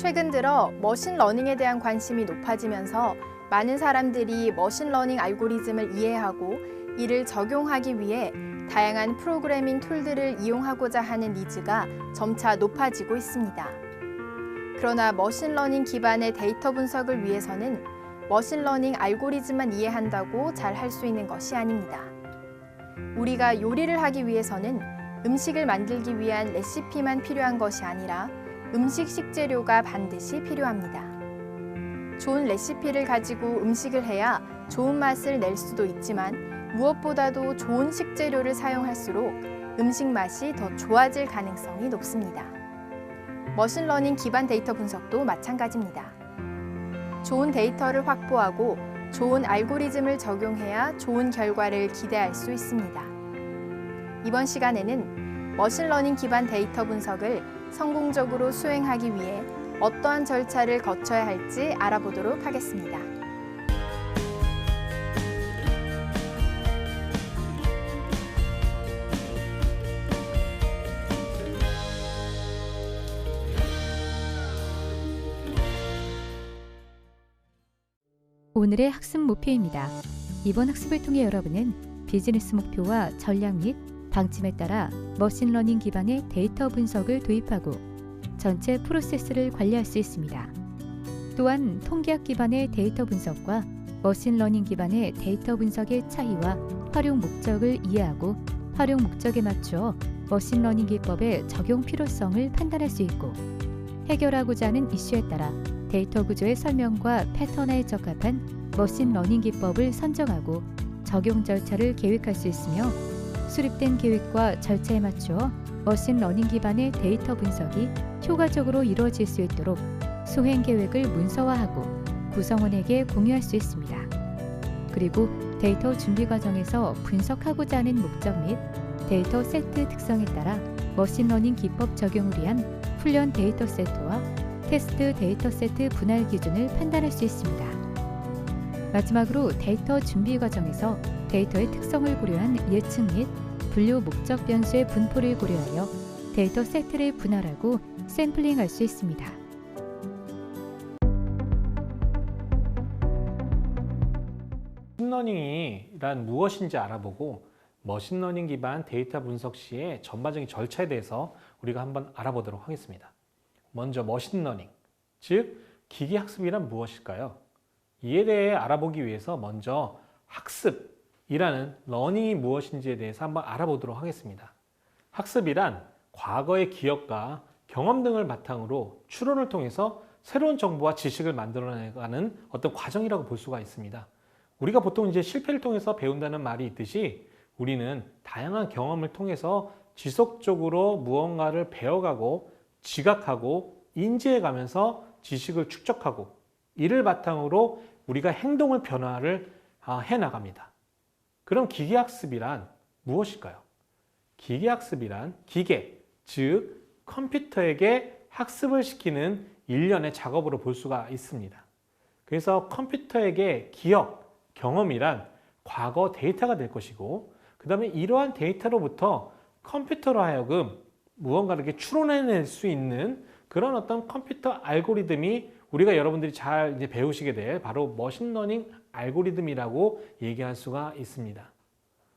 최근 들어 머신러닝에 대한 관심이 높아지면서 많은 사람들이 머신러닝 알고리즘을 이해하고 이를 적용하기 위해 다양한 프로그래밍 툴들을 이용하고자 하는 니즈가 점차 높아지고 있습니다. 그러나 머신러닝 기반의 데이터 분석을 위해서는 머신러닝 알고리즘만 이해한다고 잘 할 수 있는 것이 아닙니다. 우리가 요리를 하기 위해서는 음식을 만들기 위한 레시피만 필요한 것이 아니라 음식 식재료가 반드시 필요합니다. 좋은 레시피를 가지고 음식을 해야 좋은 맛을 낼 수도 있지만 무엇보다도 좋은 식재료를 사용할수록 음식 맛이 더 좋아질 가능성이 높습니다. 머신러닝 기반 데이터 분석도 마찬가지입니다. 좋은 데이터를 확보하고 좋은 알고리즘을 적용해야 좋은 결과를 기대할 수 있습니다. 이번 시간에는 머신러닝 기반 데이터 분석을 성공적으로 수행하기 위해 어떠한 절차를 거쳐야 할지 알아보도록 하겠습니다. 오늘의 학습 목표입니다. 이번 학습을 통해 여러분은 비즈니스 목표와 전략 및 방침에 따라 머신러닝 기반의 데이터 분석을 도입하고 전체 프로세스를 관리할 수 있습니다. 또한 통계학 기반의 데이터 분석과 머신러닝 기반의 데이터 분석의 차이와 활용 목적을 이해하고 활용 목적에 맞추어 머신러닝 기법의 적용 필요성을 판단할 수 있고 해결하고자 하는 이슈에 따라 데이터 구조의 설명과 패턴에 적합한 머신러닝 기법을 선정하고 적용 절차를 계획할 수 있으며 수립된 계획과 절차에 맞추어 머신러닝 기반의 데이터 분석이 효과적으로 이루어질 수 있도록 수행 계획을 문서화하고 구성원에게 공유할 수 있습니다. 그리고 데이터 준비 과정에서 분석하고자 하는 목적 및 데이터 세트 특성에 따라 머신러닝 기법 적용을 위한 훈련 데이터 세트와 테스트 데이터 세트 분할 기준을 판단할 수 있습니다. 마지막으로 데이터 준비 과정에서 데이터의 특성을 고려한 예측 및 분류 목적 변수의 분포를 고려하여 데이터 세트를 분할하고 샘플링할 수 있습니다. 머신러닝이란 무엇인지 알아보고 머신러닝 기반 데이터 분석 시의 전반적인 절차에 대해서 우리가 한번 알아보도록 하겠습니다. 먼저 머신러닝, 즉 기계학습이란 무엇일까요? 이에 대해 알아보기 위해서 먼저 학습이라는 러닝이 무엇인지에 대해서 한번 알아보도록 하겠습니다. 학습이란 과거의 기억과 경험 등을 바탕으로 추론을 통해서 새로운 정보와 지식을 만들어내가는 어떤 과정이라고 볼 수가 있습니다. 우리가 보통 이제 실패를 통해서 배운다는 말이 있듯이 우리는 다양한 경험을 통해서 지속적으로 무언가를 배워가고 지각하고 인지해가면서 지식을 축적하고 이를 바탕으로 우리가 행동을 변화를 해나갑니다. 그럼 기계학습이란 무엇일까요? 기계학습이란 기계, 즉 컴퓨터에게 학습을 시키는 일련의 작업으로 볼 수가 있습니다. 그래서 컴퓨터에게 기억, 경험이란 과거 데이터가 될 것이고 그 다음에 이러한 데이터로부터 컴퓨터로 하여금 무언가를 이렇게 추론해낼 수 있는 그런 어떤 컴퓨터 알고리즘이 우리가 여러분들이 잘 이제 배우시게 될 바로 머신러닝 알고리즘이라고 얘기할 수가 있습니다.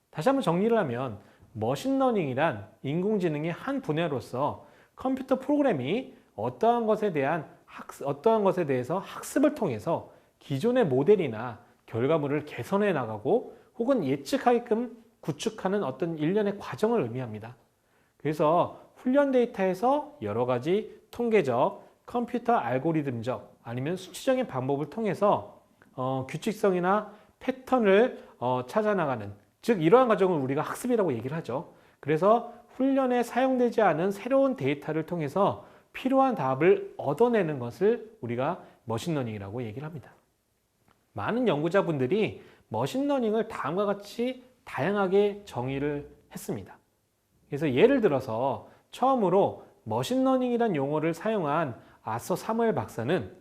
다시 한번 정리를 하면 머신러닝이란 인공지능의 한 분야로서 컴퓨터 프로그램이 어떠한 것에 대해서 학습을 통해서 기존의 모델이나 결과물을 개선해 나가고 혹은 예측하게끔 구축하는 어떤 일련의 과정을 의미합니다. 그래서 훈련 데이터에서 여러 가지 통계적, 컴퓨터 알고리즘적 아니면 수치적인 방법을 통해서 규칙성이나 패턴을 찾아나가는, 즉 이러한 과정을 우리가 학습이라고 얘기를 하죠. 그래서 훈련에 사용되지 않은 새로운 데이터를 통해서 필요한 답을 얻어내는 것을 우리가 머신러닝이라고 얘기를 합니다. 많은 연구자분들이 머신러닝을 다음과 같이 다양하게 정의를 했습니다. 그래서 예를 들어서 처음으로 머신러닝이란 용어를 사용한 아서 사무엘 박사는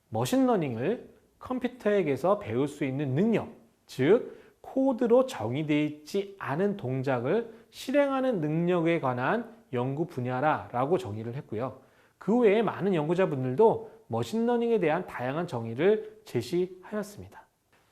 머신러닝을 컴퓨터에게서 배울 수 있는 능력, 즉 코드로 정의되어 있지 않은 동작을 실행하는 능력에 관한 연구 분야라고 정의를 했고요. 그 외에 많은 연구자분들도 머신러닝에 대한 다양한 정의를 제시하였습니다.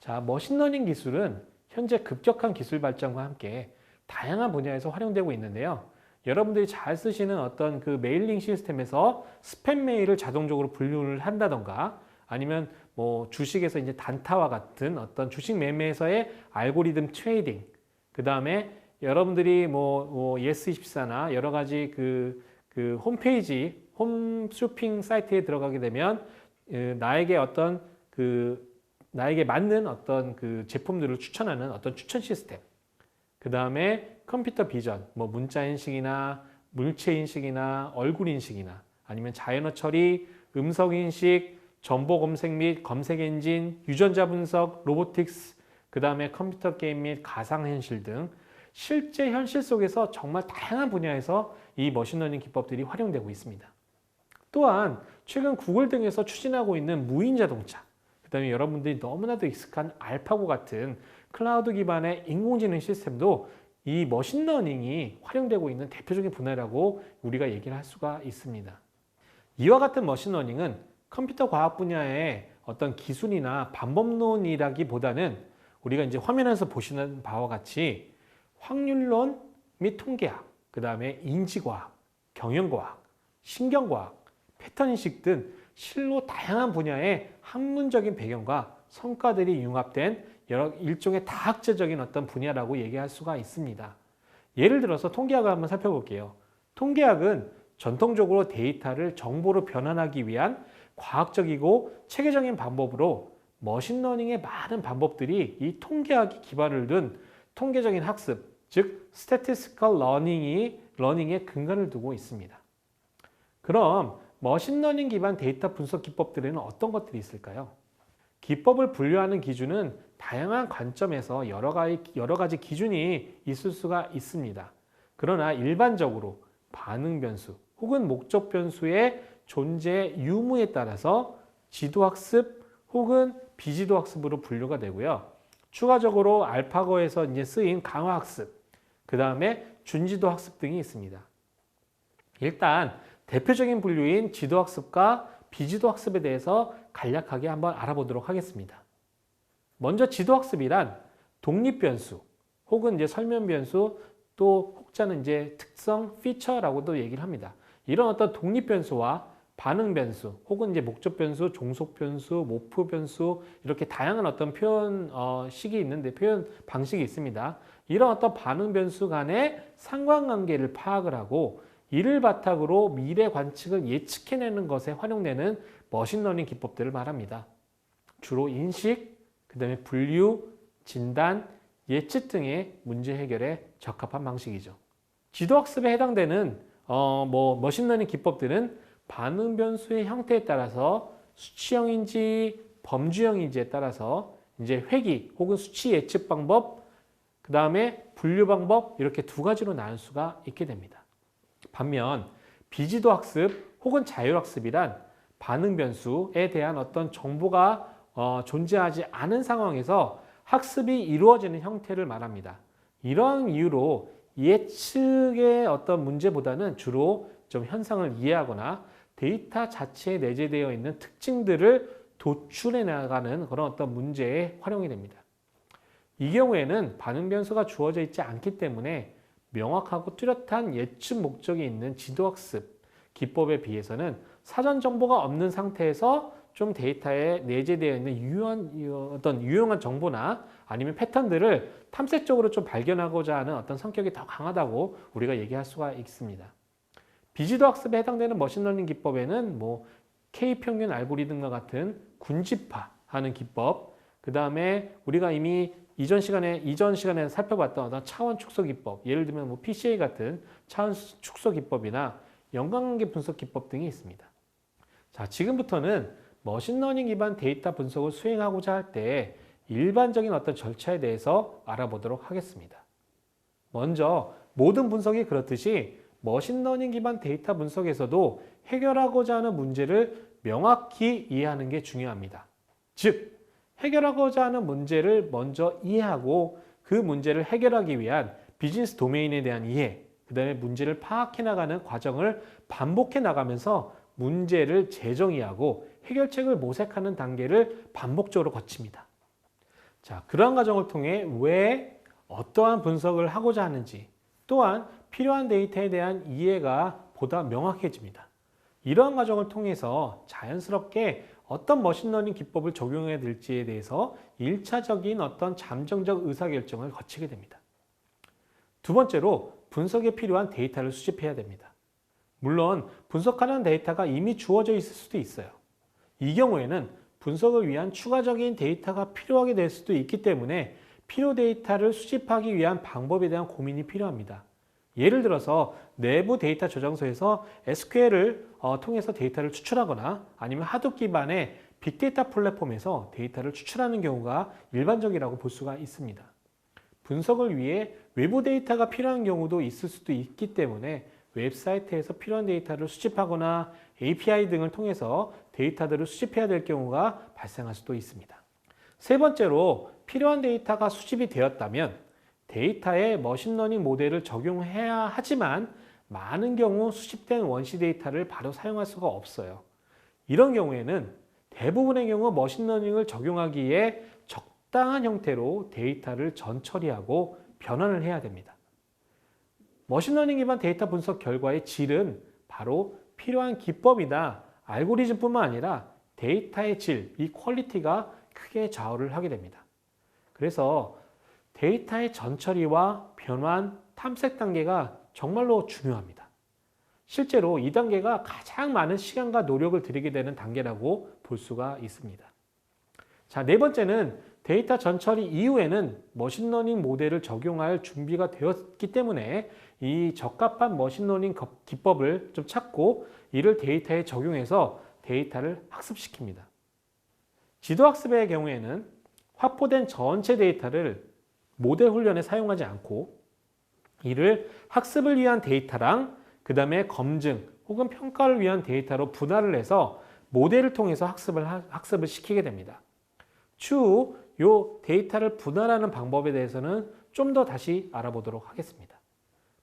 자, 머신러닝 기술은 현재 급격한 기술 발전과 함께 다양한 분야에서 활용되고 있는데요. 여러분들이 잘 쓰시는 어떤 그 메일링 시스템에서 스팸 메일을 자동적으로 분류를 한다던가, 아니면 뭐 주식에서 이제 단타와 같은 어떤 주식 매매에서의 알고리즘 트레이딩, 그 다음에 여러분들이 뭐 예스24나 여러 가지 그 홈페이지, 홈쇼핑 사이트에 들어가게 되면 나에게 맞는 어떤 그 제품들을 추천하는 어떤 추천 시스템, 그 다음에 컴퓨터 비전, 뭐 문자 인식이나 물체 인식이나 얼굴 인식이나 아니면 자연어 처리, 음성 인식, 정보 검색 및 검색 엔진, 유전자 분석, 로보틱스, 그 다음에 컴퓨터 게임 및 가상현실 등 실제 현실 속에서 정말 다양한 분야에서 이 머신러닝 기법들이 활용되고 있습니다. 또한 최근 구글 등에서 추진하고 있는 무인 자동차, 그 다음에 여러분들이 너무나도 익숙한 알파고 같은 클라우드 기반의 인공지능 시스템도 이 머신러닝이 활용되고 있는 대표적인 분야라고 우리가 얘기를 할 수가 있습니다. 이와 같은 머신러닝은 컴퓨터 과학 분야의 어떤 기술이나 방법론이라기보다는 우리가 이제 화면에서 보시는 바와 같이 확률론 및 통계학, 그 다음에 인지과학, 경영과학, 신경과학, 패턴인식 등 실로 다양한 분야의 학문적인 배경과 성과들이 융합된 여러 일종의 다학제적인 어떤 분야라고 얘기할 수가 있습니다. 예를 들어서 통계학을 한번 살펴볼게요. 통계학은 전통적으로 데이터를 정보로 변환하기 위한 과학적이고 체계적인 방법으로 머신러닝의 많은 방법들이 이 통계학이 기반을 둔 통계적인 학습, 즉 statistical learning의 근간을 두고 있습니다. 그럼 머신러닝 기반 데이터 분석 기법들에는 어떤 것들이 있을까요? 기법을 분류하는 기준은 다양한 관점에서 여러 가지 기준이 있을 수가 있습니다. 그러나 일반적으로 반응 변수 혹은 목적 변수의 존재 유무에 따라서 지도학습 혹은 비지도학습으로 분류가 되고요. 추가적으로 알파고에서 이제 쓰인 강화학습, 그 다음에 준지도학습 등이 있습니다. 일단 대표적인 분류인 지도학습과 비지도학습에 대해서 간략하게 한번 알아보도록 하겠습니다. 먼저 지도학습이란 독립변수 혹은 이제 설명변수, 또 혹자는 이제 특성, 피처라고도 얘기를 합니다. 이런 어떤 독립변수와 반응변수 혹은 이제 목적변수, 종속변수, 목표변수, 이렇게 다양한 어떤 표현식이 있는데, 표현 방식이 있습니다. 이런 어떤 반응변수 간의 상관관계를 파악을 하고 이를 바탕으로 미래 관측을 예측해내는 것에 활용되는 머신러닝 기법들을 말합니다. 주로 인식, 그 다음에 분류, 진단, 예측 등의 문제 해결에 적합한 방식이죠. 지도학습에 해당되는 머신러닝 기법들은 반응 변수의 형태에 따라서 수치형인지 범주형인지에 따라서 이제 회귀 혹은 수치 예측 방법, 그 다음에 분류 방법, 이렇게 두 가지로 나눌 수가 있게 됩니다. 반면 비지도 학습 혹은 자율학습이란 반응 변수에 대한 어떤 정보가 존재하지 않은 상황에서 학습이 이루어지는 형태를 말합니다. 이러한 이유로 예측의 어떤 문제보다는 주로 좀 현상을 이해하거나 데이터 자체에 내재되어 있는 특징들을 도출해 나가는 그런 어떤 문제에 활용이 됩니다. 이 경우에는 반응 변수가 주어져 있지 않기 때문에 명확하고 뚜렷한 예측 목적이 있는 지도학습 기법에 비해서는 사전 정보가 없는 상태에서 좀 데이터에 내재되어 있는 유용한 정보나 아니면 패턴들을 탐색적으로 좀 발견하고자 하는 어떤 성격이 더 강하다고 우리가 얘기할 수가 있습니다. 비지도 학습에 해당되는 머신러닝 기법에는 K평균 알고리즘과 같은 군집화하는 기법, 그 다음에 우리가 이미 이전 시간에 살펴봤던 어떤 차원 축소 기법, 예를 들면 PCA 같은 차원 축소 기법이나 연관관계 분석 기법 등이 있습니다. 자, 지금부터는 머신러닝 기반 데이터 분석을 수행하고자 할 때 일반적인 어떤 절차에 대해서 알아보도록 하겠습니다. 먼저 모든 분석이 그렇듯이 머신러닝 기반 데이터 분석에서도 해결하고자 하는 문제를 명확히 이해하는 게 중요합니다. 즉, 해결하고자 하는 문제를 먼저 이해하고 그 문제를 해결하기 위한 비즈니스 도메인에 대한 이해, 그 다음에 문제를 파악해 나가는 과정을 반복해 나가면서 문제를 재정의하고 해결책을 모색하는 단계를 반복적으로 거칩니다. 자, 그러한 과정을 통해 왜 어떠한 분석을 하고자 하는지, 또한 필요한 데이터에 대한 이해가 보다 명확해집니다. 이러한 과정을 통해서 자연스럽게 어떤 머신러닝 기법을 적용해야 될지에 대해서 1차적인 어떤 잠정적 의사결정을 거치게 됩니다. 두 번째로 분석에 필요한 데이터를 수집해야 됩니다. 물론 분석하는 데이터가 이미 주어져 있을 수도 있어요. 이 경우에는 분석을 위한 추가적인 데이터가 필요하게 될 수도 있기 때문에 필요 데이터를 수집하기 위한 방법에 대한 고민이 필요합니다. 예를 들어서 내부 데이터 저장소에서 SQL을 통해서 데이터를 추출하거나 아니면 하둡 기반의 빅데이터 플랫폼에서 데이터를 추출하는 경우가 일반적이라고 볼 수가 있습니다. 분석을 위해 외부 데이터가 필요한 경우도 있을 수도 있기 때문에 웹사이트에서 필요한 데이터를 수집하거나 API 등을 통해서 데이터들을 수집해야 될 경우가 발생할 수도 있습니다. 세 번째로 필요한 데이터가 수집이 되었다면 데이터에 머신러닝 모델을 적용해야 하지만 많은 경우 수집된 원시 데이터를 바로 사용할 수가 없어요. 이런 경우에는 대부분의 경우 머신러닝을 적용하기에 적당한 형태로 데이터를 전처리하고 변환을 해야 됩니다. 머신러닝 기반 데이터 분석 결과의 질은 바로 필요한 기법이나 알고리즘뿐만 아니라 데이터의 질, 이 퀄리티가 크게 좌우를 하게 됩니다. 그래서 데이터의 전처리와 변환, 탐색 단계가 정말로 중요합니다. 실제로 이 단계가 가장 많은 시간과 노력을 들이게 되는 단계라고 볼 수가 있습니다. 자, 네 번째는 데이터 전처리 이후에는 머신러닝 모델을 적용할 준비가 되었기 때문에 이 적합한 머신러닝 기법을 좀 찾고 이를 데이터에 적용해서 데이터를 학습시킵니다. 지도학습의 경우에는 확보된 전체 데이터를 모델 훈련에 사용하지 않고 이를 학습을 위한 데이터랑 그 다음에 검증 혹은 평가를 위한 데이터로 분할을 해서 모델을 통해서 학습을 시키게 됩니다. 추후 이 데이터를 분할하는 방법에 대해서는 좀 더 다시 알아보도록 하겠습니다.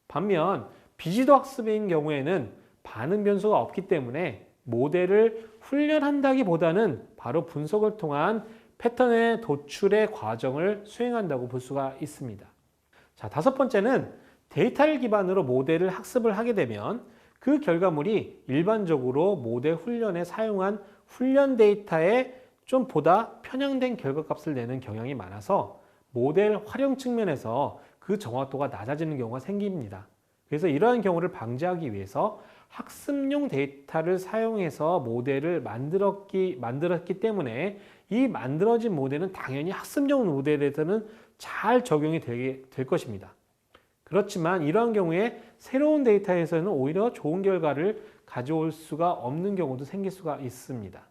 반면 비지도 학습인 경우에는 반응 변수가 없기 때문에 모델을 훈련한다기보다는 바로 분석을 통한 패턴의 도출의 과정을 수행한다고 볼 수가 있습니다. 자, 다섯 번째는 데이터를 기반으로 모델을 학습을 하게 되면 그 결과물이 일반적으로 모델 훈련에 사용한 훈련 데이터에 좀 보다 편향된 결과값을 내는 경향이 많아서 모델 활용 측면에서 그 정확도가 낮아지는 경우가 생깁니다. 그래서 이러한 경우를 방지하기 위해서 학습용 데이터를 사용해서 모델을 만들었기 때문에 이 만들어진 모델은 당연히 학습용 모델에서는 잘 적용이 될 것입니다. 그렇지만 이러한 경우에 새로운 데이터에서는 오히려 좋은 결과를 가져올 수가 없는 경우도 생길 수가 있습니다.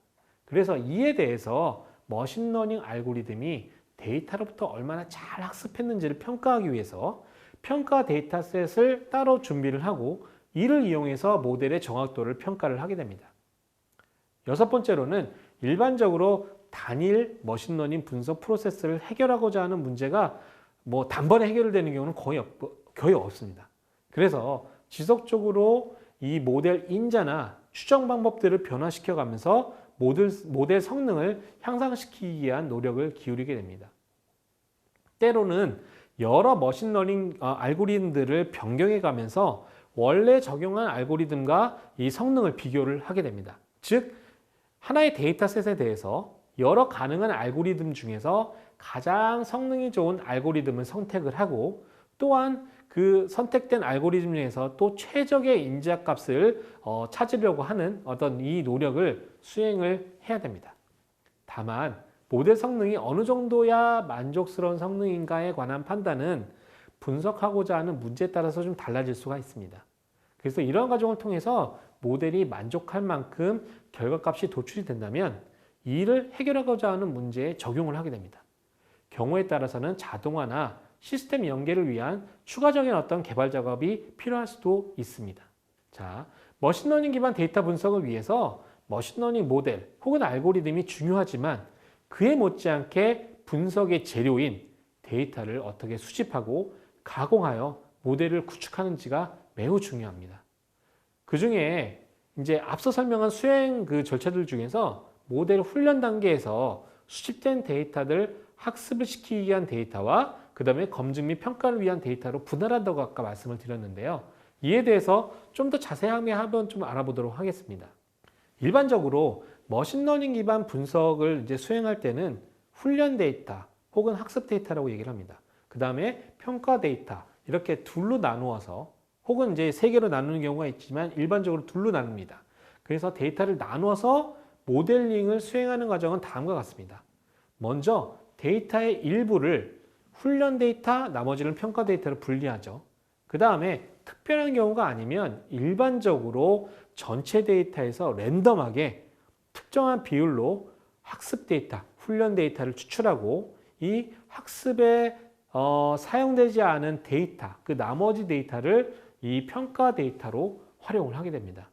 그래서 이에 대해서 머신러닝 알고리즘이 데이터로부터 얼마나 잘 학습했는지를 평가하기 위해서 평가 데이터셋을 따로 준비를 하고 이를 이용해서 모델의 정확도를 평가를 하게 됩니다. 여섯 번째로는 일반적으로 단일 머신러닝 분석 프로세스를 해결하고자 하는 문제가 단번에 해결되는 경우는 거의 없습니다. 그래서 지속적으로 이 모델 인자나 추정 방법들을 변화시켜 가면서 모델 성능을 향상시키기 위한 노력을 기울이게 됩니다. 때로는 여러 머신러닝 알고리즘들을 변경해 가면서 원래 적용한 알고리즘과 이 성능을 비교를 하게 됩니다. 즉, 하나의 데이터셋에 대해서 여러 가능한 알고리즘 중에서 가장 성능이 좋은 알고리즘을 선택을 하고 또한 그 선택된 알고리즘 중에서 또 최적의 인자값을 찾으려고 하는 어떤 이 노력을 수행을 해야 됩니다. 다만 모델 성능이 어느 정도야 만족스러운 성능인가에 관한 판단은 분석하고자 하는 문제에 따라서 좀 달라질 수가 있습니다. 그래서 이러한 과정을 통해서 모델이 만족할 만큼 결과값이 도출이 된다면 이를 해결하고자 하는 문제에 적용을 하게 됩니다. 경우에 따라서는 자동화나 시스템 연계를 위한 추가적인 어떤 개발 작업이 필요할 수도 있습니다. 자, 머신러닝 기반 데이터 분석을 위해서 머신러닝 모델 혹은 알고리즘이 중요하지만 그에 못지않게 분석의 재료인 데이터를 어떻게 수집하고 가공하여 모델을 구축하는지가 매우 중요합니다. 그 중에 이제 앞서 설명한 수행 그 절차들 중에서 모델 훈련 단계에서 수집된 데이터들 학습을 시키기 위한 데이터와 그 다음에 검증 및 평가를 위한 데이터로 분할한다고 아까 말씀을 드렸는데요. 이에 대해서 좀 더 자세하게 한번 좀 알아보도록 하겠습니다. 일반적으로 머신러닝 기반 분석을 이제 수행할 때는 훈련 데이터 혹은 학습 데이터라고 얘기를 합니다. 그 다음에 평가 데이터 이렇게 둘로 나누어서 혹은 이제 세 개로 나누는 경우가 있지만 일반적으로 둘로 나눕니다. 그래서 데이터를 나눠서 모델링을 수행하는 과정은 다음과 같습니다. 먼저 데이터의 일부를 훈련 데이터, 나머지는 평가 데이터로 분리하죠. 그 다음에 특별한 경우가 아니면 일반적으로 전체 데이터에서 랜덤하게 특정한 비율로 학습 데이터, 훈련 데이터를 추출하고 이 학습에 사용되지 않은 데이터, 그 나머지 데이터를 이 평가 데이터로 활용을 하게 됩니다.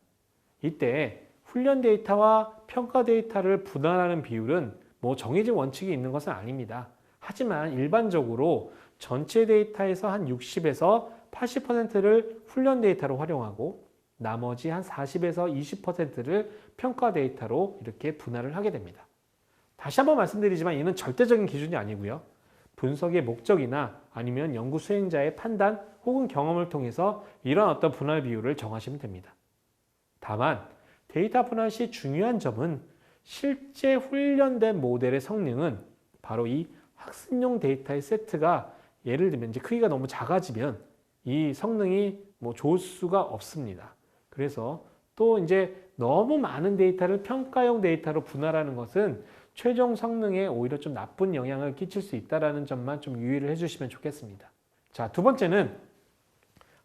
이때 훈련 데이터와 평가 데이터를 분할하는 비율은 뭐 정해진 원칙이 있는 것은 아닙니다. 하지만 일반적으로 전체 데이터에서 한 60에서 80%를 훈련 데이터로 활용하고 나머지 한 40에서 20%를 평가 데이터로 이렇게 분할을 하게 됩니다. 다시 한번 말씀드리지만 이는 절대적인 기준이 아니고요. 분석의 목적이나 아니면 연구 수행자의 판단 혹은 경험을 통해서 이런 어떤 분할 비율을 정하시면 됩니다. 다만 데이터 분할 시 중요한 점은 실제 훈련된 모델의 성능은 바로 이 학습용 데이터의 세트가 예를 들면 이제 크기가 너무 작아지면 이 성능이 뭐 좋을 수가 없습니다. 그래서 또 이제 너무 많은 데이터를 평가용 데이터로 분할하는 것은 최종 성능에 오히려 좀 나쁜 영향을 끼칠 수 있다는 점만 좀 유의를 해주시면 좋겠습니다. 자, 두 번째는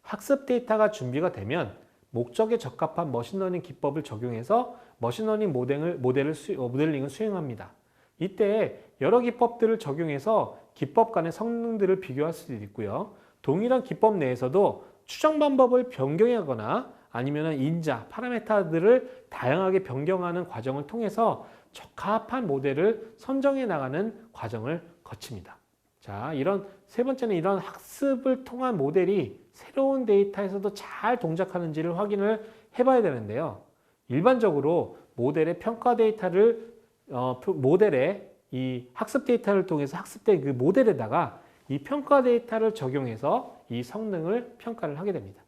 학습 데이터가 준비가 되면 목적에 적합한 머신러닝 기법을 적용해서 머신러닝 모델링을 수행합니다. 이때 여러 기법들을 적용해서 기법 간의 성능들을 비교할 수도 있고요. 동일한 기법 내에서도 추정 방법을 변경하거나 아니면 인자, 파라메타들을 다양하게 변경하는 과정을 통해서 적합한 모델을 선정해 나가는 과정을 거칩니다. 자, 이런 세 번째는 이런 학습을 통한 모델이 새로운 데이터에서도 잘 동작하는지를 확인을 해봐야 되는데요. 일반적으로 모델의 평가 데이터를 모델의 이 학습 데이터를 통해서 학습된 그 모델에다가 이 평가 데이터를 적용해서 이 성능을 평가를 하게 됩니다.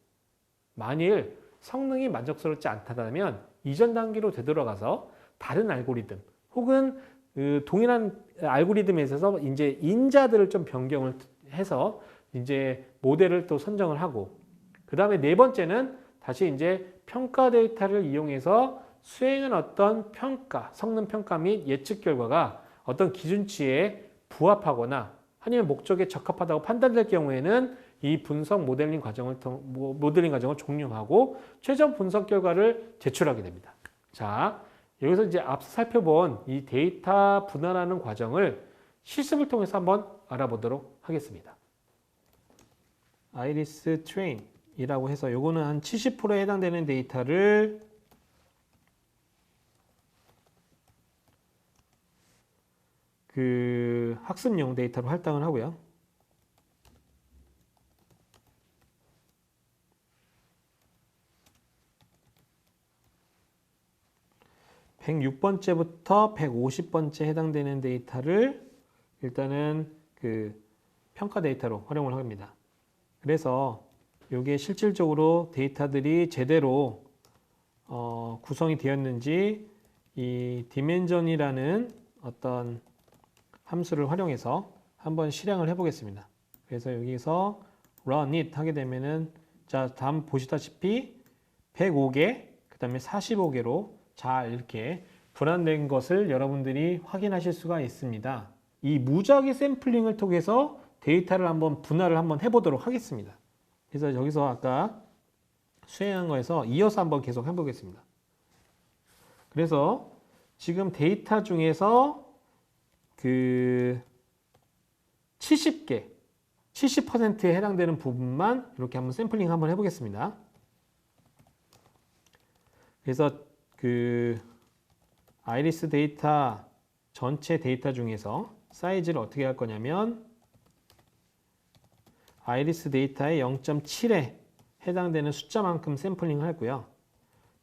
만일 성능이 만족스럽지 않다면 이전 단계로 되돌아가서 다른 알고리즘 혹은 그 동일한 알고리즘에 있어서 이제 인자들을 좀 변경을 해서 이제 모델을 또 선정을 하고 그 다음에 네 번째는 다시 이제 평가 데이터를 이용해서 수행한 어떤 평가, 성능 평가 및 예측 결과가 어떤 기준치에 부합하거나 아니면 목적에 적합하다고 판단될 경우에는 이 분석 모델링 과정을 종료하고 최종 분석 결과를 제출하게 됩니다. 자, 여기서 이제 앞서 살펴본 이 데이터 분할하는 과정을 실습을 통해서 한번 알아보도록 하겠습니다. 아이리스 트레인이라고 해서 요거는 한 70%에 해당되는 데이터를 그 학습용 데이터로 할당을 하고요. 106번째부터 150번째 해당되는 데이터를 일단은 그 평가 데이터로 활용을 합니다. 그래서 이게 실질적으로 데이터들이 제대로 구성이 되었는지 이 디멘전이라는 어떤 함수를 활용해서 한번 실행을 해보겠습니다. 그래서 여기서 run it 하게 되면은 자, 다음 보시다시피 105개, 그 다음에 45개로 잘 이렇게 분할된 것을 여러분들이 확인하실 수가 있습니다. 이 무작위 샘플링을 통해서 데이터를 한번 분할을 한번 해보도록 하겠습니다. 그래서 여기서 아까 수행한 거에서 이어서 한번 계속 해보겠습니다. 그래서 지금 데이터 중에서 그 70개, 70%에 해당되는 부분만 이렇게 한번 샘플링 한번 해보겠습니다. 그래서 그 아이리스 데이터 전체 데이터 중에서 사이즈를 어떻게 할 거냐면 아이리스 데이터의 0.7에 해당되는 숫자만큼 샘플링을 하고요.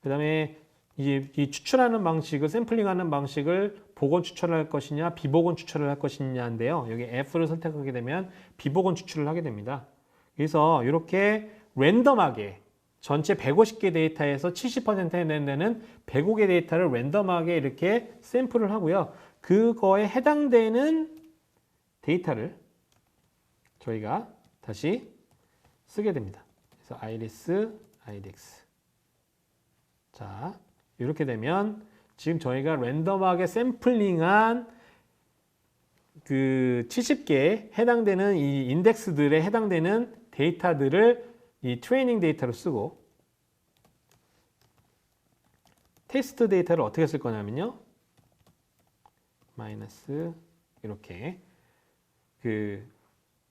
그 다음에 이 추출하는 방식을, 샘플링하는 방식을 복원 추출을 할 것이냐, 비복원 추출을 할 것이냐인데요. 여기 F를 선택하게 되면 비복원 추출을 하게 됩니다. 그래서 이렇게 랜덤하게 전체 150개 데이터에서 70% 해내는 105개 데이터를 랜덤하게 이렇게 샘플을 하고요. 그거에 해당되는 데이터를 저희가 다시 쓰게 됩니다. 그래서 아이리스, 아이덱스. 자, 이렇게 되면 지금 저희가 랜덤하게 샘플링한 그 70개에 해당되는 이 인덱스들에 해당되는 데이터들을 이 트레이닝 데이터로 쓰고 테스트 데이터를 어떻게 쓸 거냐면요. 마이너스 이렇게 그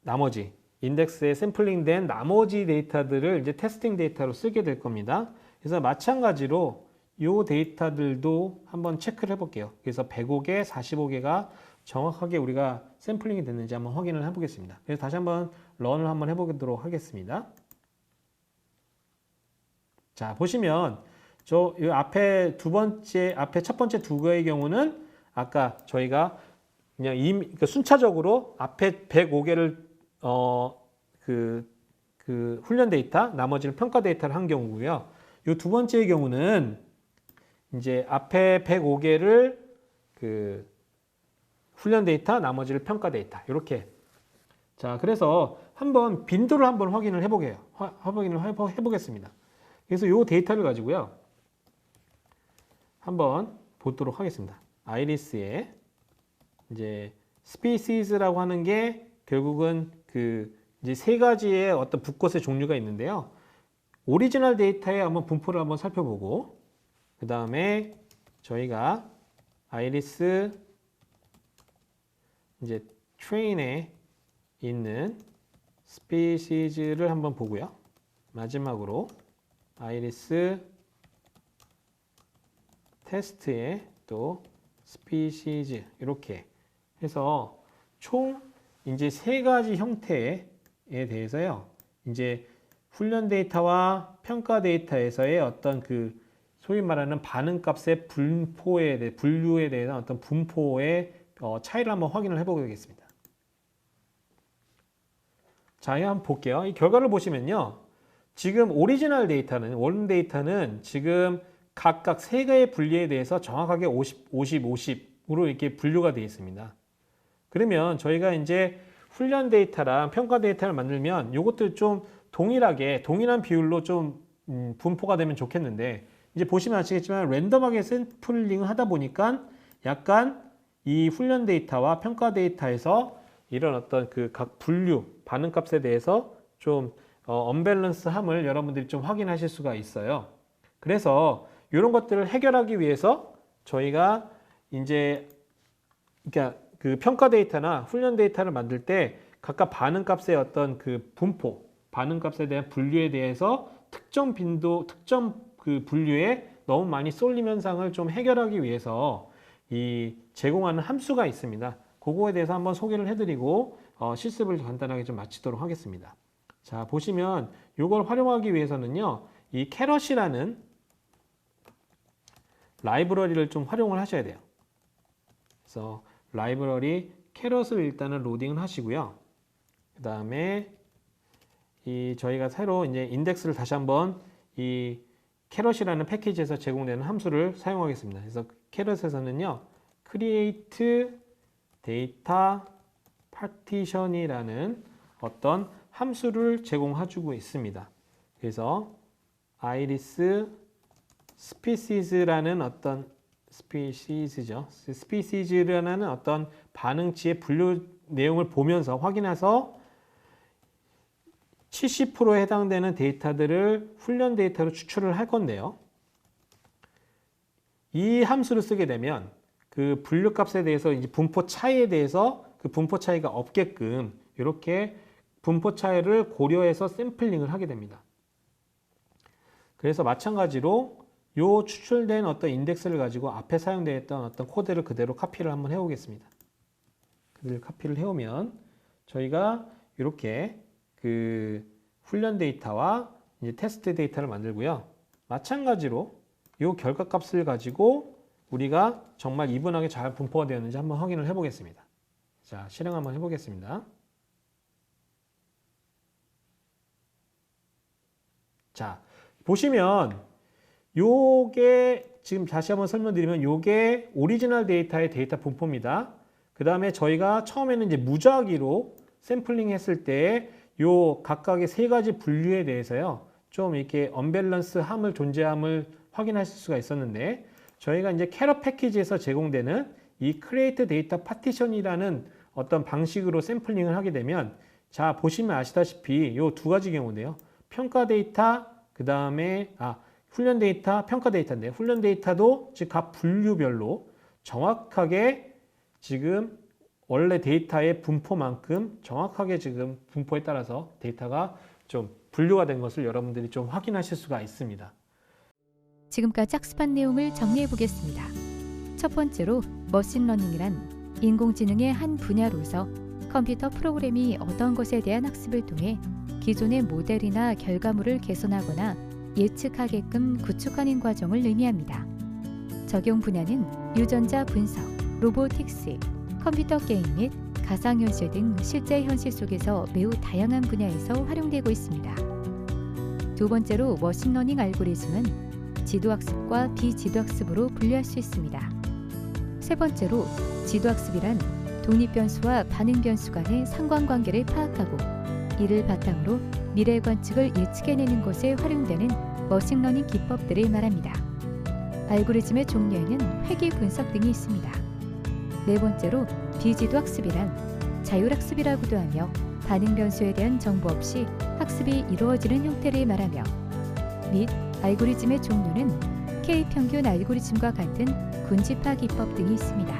나머지 인덱스에 샘플링된 나머지 데이터들을 이제 테스팅 데이터로 쓰게 될 겁니다. 그래서 마찬가지로 이 데이터들도 한번 체크를 해볼게요. 그래서 105개, 45개가 정확하게 우리가 샘플링이 됐는지 한번 확인을 해보겠습니다. 그래서 다시 한번 런을 한번 해보도록 하겠습니다. 자, 보시면 저 앞에 첫 번째 두 개의 경우는 아까 저희가 그냥 그러니까 순차적으로 앞에 105개를 그 훈련 데이터, 나머지는 평가 데이터를 한 경우고요. 이 두 번째의 경우는 이제 앞에 105개를 그 훈련 데이터, 나머지를 평가 데이터 이렇게. 자, 그래서 한번 빈도를 한번 확인을 해보겠습니다. 그래서 이 데이터를 가지고요. 한번 보도록 하겠습니다. 아이리스에 이제 스피시즈라고 하는 게 결국은 그 이제 세 가지의 어떤 붓꽃의 종류가 있는데요. 오리지널 데이터에 한번 분포를 한번 살펴보고 그 다음에 저희가 아이리스 이제 트레인에 있는 스피시즈를 한번 보고요. 마지막으로 아이리스 테스트에 또 스피시즈 이렇게 해서 총 이제 세 가지 형태에 대해서요. 이제 훈련 데이터와 평가 데이터에서의 어떤 그 소위 말하는 반응값의 분류에 대한 어떤 분포의 차이를 한번 확인을 해보겠습니다. 자, 한번 볼게요. 이 결과를 보시면요. 지금 오리지널 데이터는, 원룸 데이터는 지금 각각 세 개의 분류에 대해서 정확하게 50, 50, 50으로 이렇게 분류가 되어 있습니다. 그러면 저희가 이제 훈련 데이터랑 평가 데이터를 만들면 이것들 좀 동일한 비율로 좀 분포가 되면 좋겠는데 이제 보시면 아시겠지만 랜덤하게 샘플링을 하다 보니까 약간 이 훈련 데이터와 평가 데이터에서 이런 어떤 그 각 분류, 반응값에 대해서 좀 언밸런스함을 여러분들이 좀 확인하실 수가 있어요. 그래서 이런 것들을 해결하기 위해서 저희가 이제 그러니까 그 평가 데이터나 훈련 데이터를 만들 때 각각 반응값의 어떤 그 분포, 반응값에 대한 분류에 대해서 특정 빈도, 특정 그 분류에 너무 많이 쏠림 현상을 좀 해결하기 위해서 이 제공하는 함수가 있습니다. 그거에 대해서 한번 소개를 해드리고 실습을 간단하게 좀 마치도록 하겠습니다. 자, 보시면 이걸 활용하기 위해서는요, 이 캐럿이라는 라이브러리를 좀 활용을 하셔야 돼요. 그래서 라이브러리 캐럿을 일단은 로딩을 하시고요. 그 다음에 이 저희가 새로 이제 인덱스를 다시 한번 이 캐럿이라는 패키지에서 제공되는 함수를 사용하겠습니다. 그래서 캐럿에서는요, create data partition이라는 어떤 함수를 제공해주고 있습니다. 그래서 iris species라는 어떤 species라는 어떤 반응치의 분류 내용을 보면서 확인해서 70%에 해당되는 데이터들을 훈련 데이터로 추출을 할 건데요. 이 함수를 쓰게 되면 그 분류값에 대해서 이제 분포 차이에 대해서 그 분포 차이가 없게끔 이렇게 분포 차이를 고려해서 샘플링을 하게 됩니다. 그래서 마찬가지로 요 추출된 어떤 인덱스를 가지고 앞에 사용되었던 어떤 코드를 그대로 카피를 한번 해오겠습니다. 그대로 카피를 해오면 저희가 이렇게 그 훈련 데이터와 이제 테스트 데이터를 만들고요. 마찬가지로 이 결과값을 가지고 우리가 정말 이분하게 잘 분포가 되었는지 한번 확인을 해보겠습니다. 자, 실행 한번 해보겠습니다. 자, 보시면 요게 지금 다시 한번 설명드리면 요게 오리지널 데이터의 데이터 분포입니다. 그 다음에 저희가 처음에는 이제 무작위로 샘플링 했을 때 요 각각의 세 가지 분류에 대해서요, 좀 이렇게 언밸런스 함을 존재함을 확인하실 수가 있었는데, 저희가 이제 캐럿 패키지에서 제공되는 이 크리에이트 데이터 파티션이라는 어떤 방식으로 샘플링을 하게 되면, 자, 보시면 아시다시피 요 두 가지 경우인데요. 평가 데이터, 그 다음에 훈련 데이터, 평가 데이터인데, 훈련 데이터도 즉 각 분류별로 정확하게 지금 원래 데이터의 분포만큼 정확하게 지금 분포에 따라서 데이터가 좀 분류가 된 것을 여러분들이 좀 확인하실 수가 있습니다. 지금까지 학습한 내용을 정리해 보겠습니다. 첫 번째로 머신러닝이란 인공지능의 한 분야로서 컴퓨터 프로그램이 어떤 것에 대한 학습을 통해 기존의 모델이나 결과물을 개선하거나 예측하게끔 구축하는 과정을 의미합니다. 적용 분야는 유전자 분석, 로보틱스, 컴퓨터 게임 및 가상현실 등 실제 현실 속에서 매우 다양한 분야에서 활용되고 있습니다. 두 번째로 머신러닝 알고리즘은 지도학습과 비지도학습으로 분류할 수 있습니다. 세 번째로 지도학습이란 독립변수와 반응변수 간의 상관관계를 파악하고 이를 바탕으로 미래 관측을 예측해내는 것에 활용되는 머신러닝 기법들을 말합니다. 알고리즘의 종류에는 회귀 분석 등이 있습니다. 네 번째로 비지도학습이란 자율학습이라고도 하며 반응변수에 대한 정보 없이 학습이 이루어지는 형태를 말하며 및 알고리즘의 종류는 K평균 알고리즘과 같은 군집화 기법 등이 있습니다.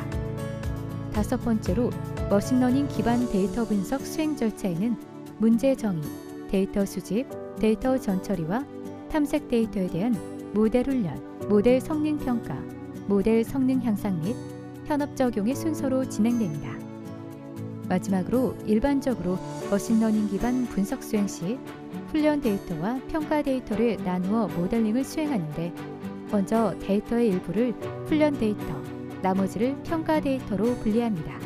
다섯 번째로 머신러닝 기반 데이터 분석 수행 절차에는 문제 정의, 데이터 수집, 데이터 전처리와 탐색 데이터에 대한 모델 훈련, 모델 성능 평가, 모델 성능 향상 및 현업 적용의 순서로 진행됩니다. 마지막으로 일반적으로 머신러닝 기반 분석 수행 시 훈련 데이터와 평가 데이터를 나누어 모델링을 수행하는데, 먼저 데이터의 일부를 훈련 데이터, 나머지를 평가 데이터로 분리합니다.